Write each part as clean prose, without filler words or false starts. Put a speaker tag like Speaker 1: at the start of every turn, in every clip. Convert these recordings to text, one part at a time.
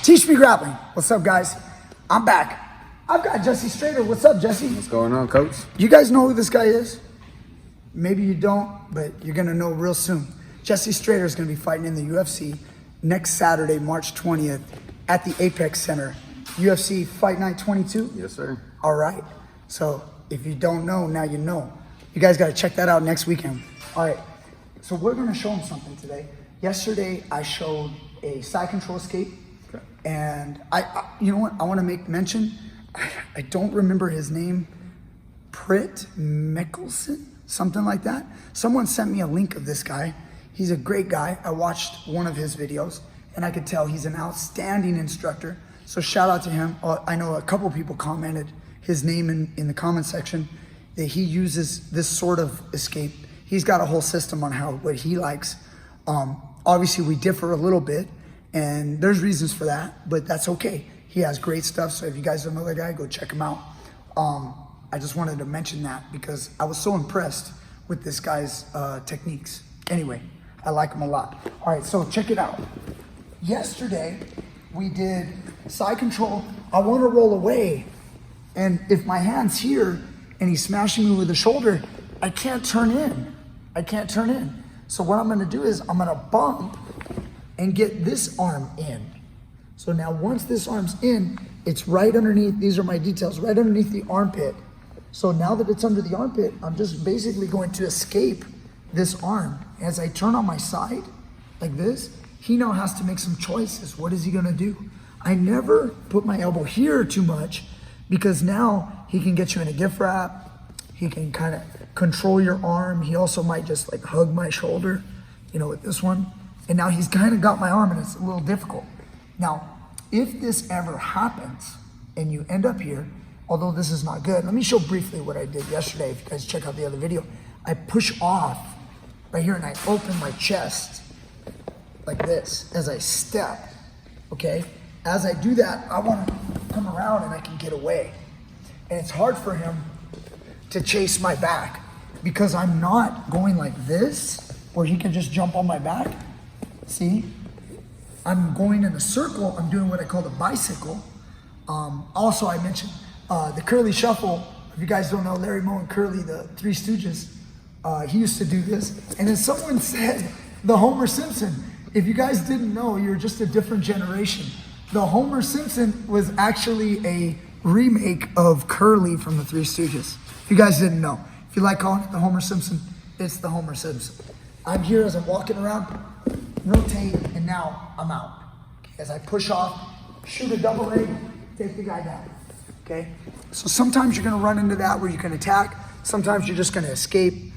Speaker 1: Teach Me Grappling. What's up, guys? I'm back. I've got Jesse Strader. What's up, Jesse?
Speaker 2: What's going on, Coach?
Speaker 1: You guys know who this guy is? Maybe you don't, but you're going to know real soon. Jesse Strader is going to be fighting in the UFC next Saturday, March 20th at the Apex Center. UFC Fight Night 22?
Speaker 2: Yes, sir.
Speaker 1: All right. So if you don't know, now you know. You guys got to check that out next weekend. All right. So we're going to show him something today. Yesterday, I showed a side control escape. Okay. And you know what? I want to make mention. I don't remember his name. Britt Mickelson? Something like that. Someone sent me a link of this guy. He's a great guy. I watched one of his videos, and I could tell he's an outstanding instructor. So shout out to him. I know a couple people commented his name in the comment section that he uses this sort of escape. He's got a whole system on what he likes. Obviously, we differ a little bit, and there's reasons for that, but that's okay. He has great stuff, so if you guys don't know that guy, go check him out. I just wanted to mention that because I was so impressed with this guy's techniques. Anyway, I like him a lot. All right, so check it out. Yesterday, we did side control. I want to roll away, and if my hand's here and he's smashing me with the shoulder, I can't turn in. So what I'm going to do is I'm going to bump and get this arm in. So now once this arm's in, it's right underneath, these are my details, right underneath the armpit. So now that it's under the armpit, I'm just basically going to escape this arm. As I turn on my side, like this, he now has to make some choices. What is he gonna do? I never put my elbow here too much because now he can get you in a gift wrap. He can kind of control your arm. He also might just like hug my shoulder, you know, with this one. And now he's kind of got my arm and it's a little difficult. Now, if this ever happens and you end up here, although this is not good, let me show briefly what I did yesterday. If you guys check out the other video, I push off right here and I open my chest like this as I step, okay? As I do that, I want to come around and I can get away. And it's hard for him to chase my back because I'm not going like this where he can just jump on my back. See? I'm going in a circle. I'm doing what I call the bicycle. Also, I mentioned the curly shuffle. If you guys don't know, Larry Moe and Curly, the Three Stooges, he used to do this. And then someone said the Homer Simpson. If you guys didn't know, you're just a different generation. The Homer Simpson was actually a remake of Curly from the Three Stooges. If you guys didn't know. If you like calling it the Homer Simpson, it's the Homer Simpson. I'm here as I'm walking around, rotate, and now I'm out. As I push off, shoot a double leg, take the guy down. Okay? So sometimes you're gonna run into that where you can attack. Sometimes you're just gonna escape.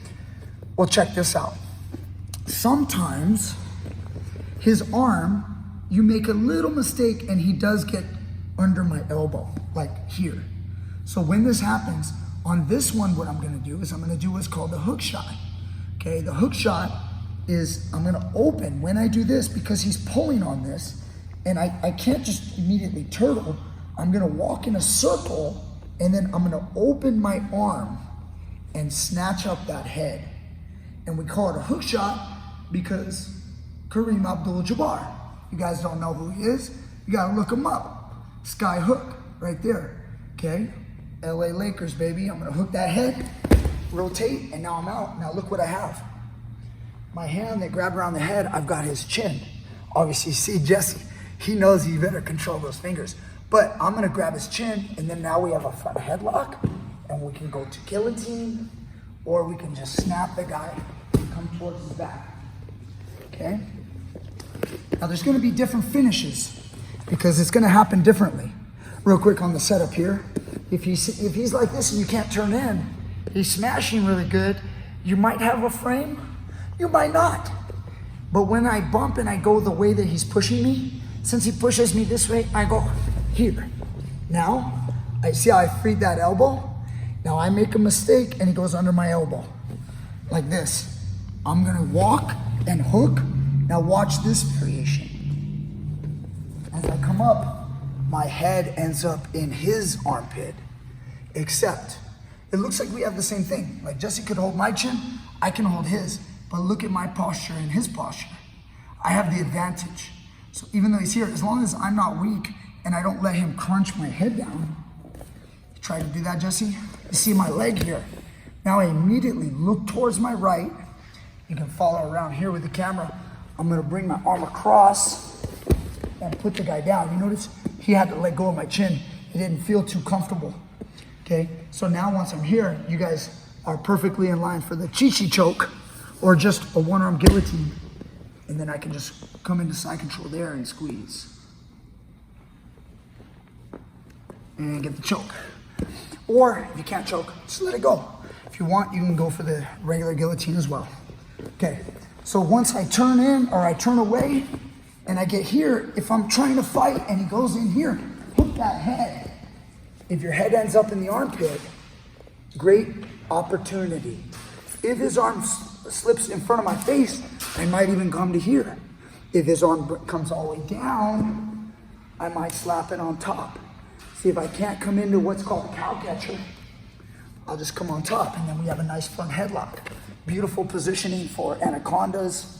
Speaker 1: Well, check this out. Sometimes his arm, you make a little mistake and he does get under my elbow, like here. So when this happens, on this one, what I'm gonna do is I'm gonna do what's called the hook shot. Okay, the hook shot is I'm gonna open when I do this because he's pulling on this and I can't just immediately turtle. I'm gonna walk in a circle and then I'm gonna open my arm and snatch up that head. And we call it a hook shot because Kareem Abdul-Jabbar, you guys don't know who he is, you gotta look him up. Sky hook, right there, okay? LA Lakers, baby. I'm gonna hook that head, rotate, and now I'm out. Now look what I have. My hand that grabbed around the head, I've got his chin. Obviously, see Jesse, he knows he better control those fingers. But I'm gonna grab his chin, and then now we have a front headlock, and we can go to guillotine, or we can just snap the guy and come towards his back, okay? Now there's gonna be different finishes because it's gonna happen differently. Real quick on the setup here. If he's like this and you can't turn in, he's smashing really good, you might have a frame, you might not. But when I bump and I go the way that he's pushing me, since he pushes me this way, I go here. Now, I see how I freed that elbow. Now I make a mistake and he goes under my elbow, like this. I'm gonna walk and hook. Now watch this variation. As I come up, my head ends up in his armpit, except it looks like we have the same thing. Like Jesse could hold my chin, I can hold his, but look at my posture and his posture. I have the advantage. So even though he's here, as long as I'm not weak and I don't let him crunch my head down, try to do that, Jesse. You see my leg here. Now I immediately look towards my right. You can follow around here with the camera. I'm gonna bring my arm across and put the guy down. You notice he had to let go of my chin. It didn't feel too comfortable, okay? So now once I'm here, you guys are perfectly in line for the chi-chi choke or just a one-arm guillotine. And then I can just come into side control there and squeeze. And get the choke. Or if you can't choke, just let it go. If you want, you can go for the regular guillotine as well. Okay, so once I turn in or I turn away and I get here, if I'm trying to fight and he goes in here, hook that head. If your head ends up in the armpit, great opportunity. If his arm slips in front of my face, I might even come to here. If his arm comes all the way down, I might slap it on top. See, if I can't come into what's called a cow catcher, I'll just come on top and then we have a nice front headlock. Beautiful positioning for anacondas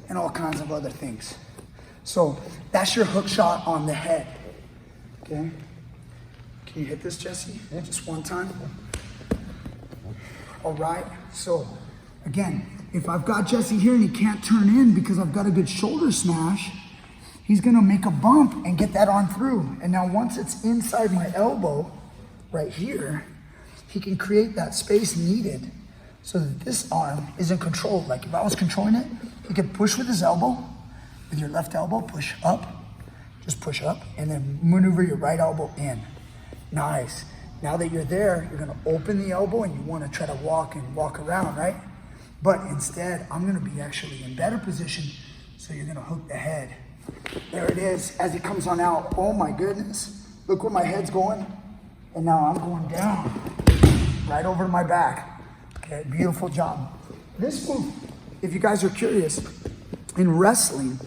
Speaker 1: and all kinds of other things. So that's your hook shot on the head, okay? Can you hit this, Jesse? Yeah. Just one time. All right, so again, if I've got Jesse here and he can't turn in because I've got a good shoulder smash, he's gonna make a bump and get that arm through. And now once it's inside my elbow, right here, he can create that space needed so that this arm isn't controlled. Like if I was controlling it, he could push with his elbow, with your left elbow, push up, just push up, and then maneuver your right elbow in. Nice. Now that you're there, you're gonna open the elbow and you wanna try to walk around, right? But instead, I'm gonna be actually in better position, so you're gonna hook the head. There it is, as he comes on out. Oh my goodness. Look where my head's going. And now I'm going down, right over my back. Okay, beautiful job. This move, if you guys are curious, in wrestling,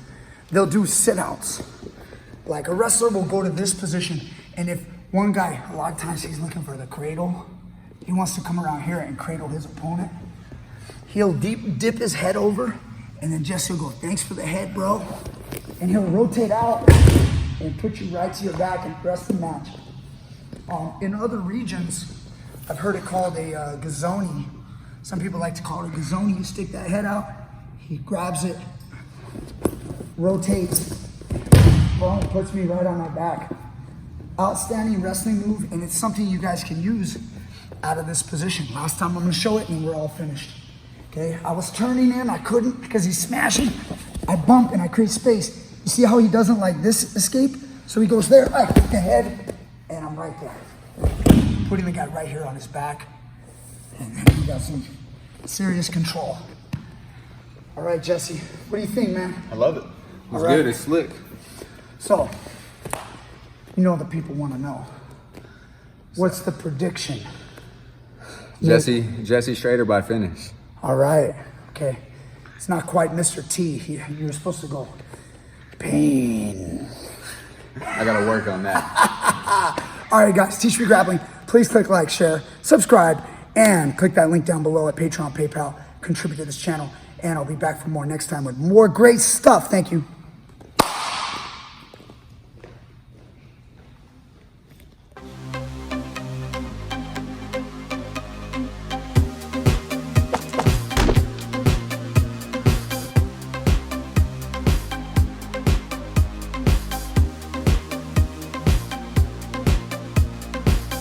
Speaker 1: they'll do sit-outs. Like a wrestler will go to this position, and if one guy, a lot of times he's looking for the cradle, he wants to come around here and cradle his opponent. He'll dip his head over, and then Jesse will go, thanks for the head, bro. And he'll rotate out and put you right to your back and rest the match. In other regions, I've heard it called a gazzoni. Some people like to call it a gazzoni. You stick that head out, he grabs it, rotates, boom, puts me right on my back. Outstanding wrestling move, and it's something you guys can use out of this position. Last time I'm gonna show it and we're all finished. Okay, I was turning in, I couldn't because he's smashing. I bump and I create space. You see how he doesn't like this escape? So he goes there, I kick the head, and I'm right there. Putting the guy right here on his back. And then he got some serious control. All right, Jesse, what do you think, man?
Speaker 2: I love it. It's good, it's slick.
Speaker 1: So, you know the people want to know. What's the prediction?
Speaker 2: Jesse Schrader by finish.
Speaker 1: All right, okay. It's not quite Mr. T. You were supposed to go, pain.
Speaker 2: I gotta work on that.
Speaker 1: All right, guys, Teach Me Grappling. Please click like, share, subscribe, and click that link down below at Patreon, PayPal. Contribute to this channel, and I'll be back for more next time with more great stuff. Thank you.